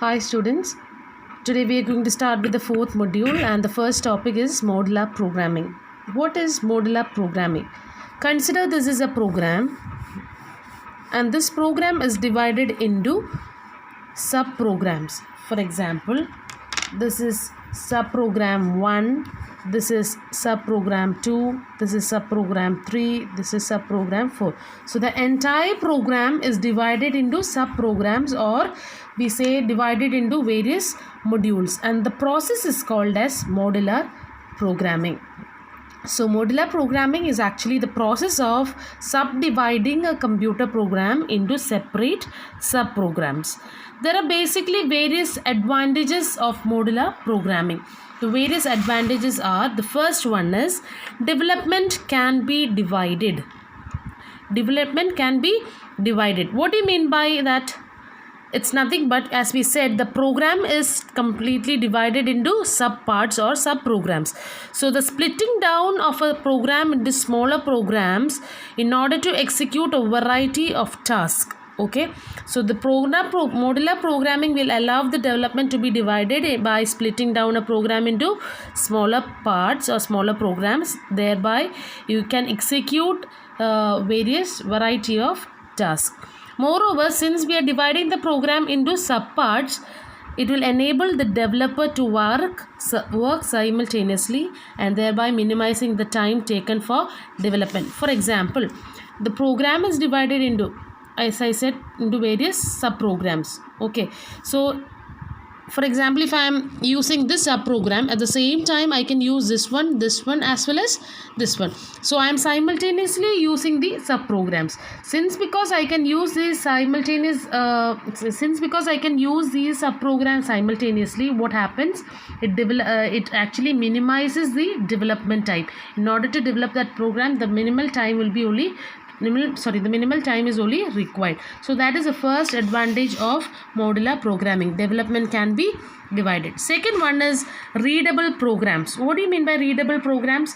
Hi students, today we are going to start with the fourth module and the first topic is modular programming. What is modular programming? Consider this is a program and this program is divided into sub-programs. For example, this is sub-program 1, this is sub-program 2, this is sub-program 3, this is sub-program 4. So the entire program is divided into sub-programs, or we say divided into various modules, and the process is called as modular programming. So modular programming is actually the process of subdividing a computer program into separate subprograms. There are basically various advantages of modular programming. The various advantages are, the first one is development can be divided. Development can be divided. What do you mean by that? It's nothing but, as we said, the program is completely divided into subparts or subprograms. So the splitting down of a program into smaller programs in order to execute a variety of tasks. Okay, so the modular programming will allow the development to be divided by splitting down a program into smaller parts or smaller programs. Thereby you can execute various variety of tasks. Moreover, since we are dividing the program into subparts, it will enable the developer to work simultaneously and thereby minimizing the time taken for development. For example, the program is divided into, as I said, into various subprograms. Okay, so for example, if I am using this subprogram, at the same time I can use this one as well as this one. So I am simultaneously using the subprograms. Because I can use these subprograms simultaneously, what happens? It actually minimizes the development time. In order to develop that program, the minimal time is only required. So that is the first advantage of modular programming. Development can be divided. Second one is readable programs. What do you mean by readable programs?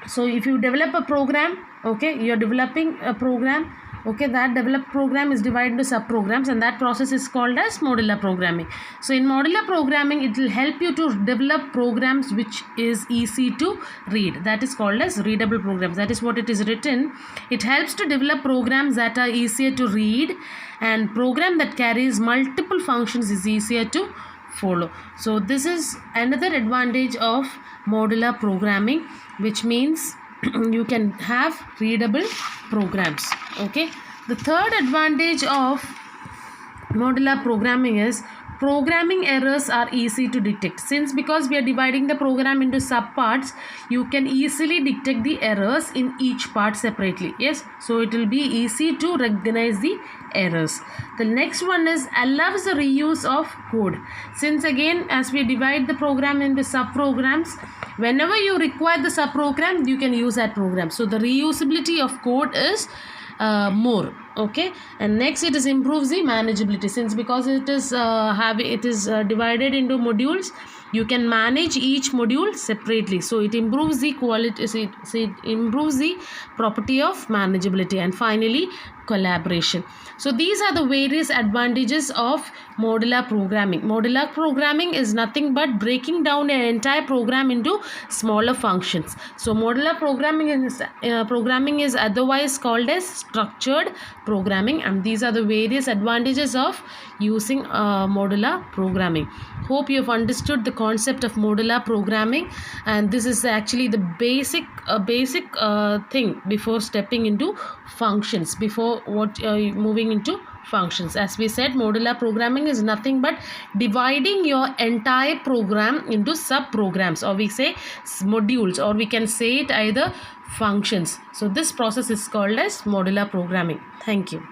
So if you develop a program, okay, you're developing a program, okay, that developed program is divided into subprograms, and that process is called as modular programming. So in modular programming, it will help you to develop programs which is easy to read. That is called as readable programs. That is what it is written. It helps to develop programs that are easier to read, and program that carries multiple functions is easier to follow. So this is another advantage of modular programming, which means you can have readable programs. Okay, the third advantage of modular programming is programming errors are easy to detect. Because we are dividing the program into subparts, you can easily detect the errors in each part separately. Yes, so it will be easy to recognize the errors. The next one is allows the reuse of code. Since again, as we divide the program into subprograms, whenever you require the subprogram, you can use that program. So the reusability of code is more. Okay, and next it is improves the manageability. Because it is divided into modules, you can manage each module separately. So it improves the quality, it improves the property of manageability. And finally, collaboration. So these are the various advantages of modular programming. Modular programming is nothing but breaking down an entire program into smaller functions. So modular programming is otherwise called as structured programming, and these are the various advantages of using modular programming. Hope you have understood the concept of modular programming, and this is actually the basic thing before stepping into functions, before moving into functions. As we said, modular programming is nothing but dividing your entire program into subprograms, or we say modules, or we can say it either functions. So this process is called as modular programming. Thank you.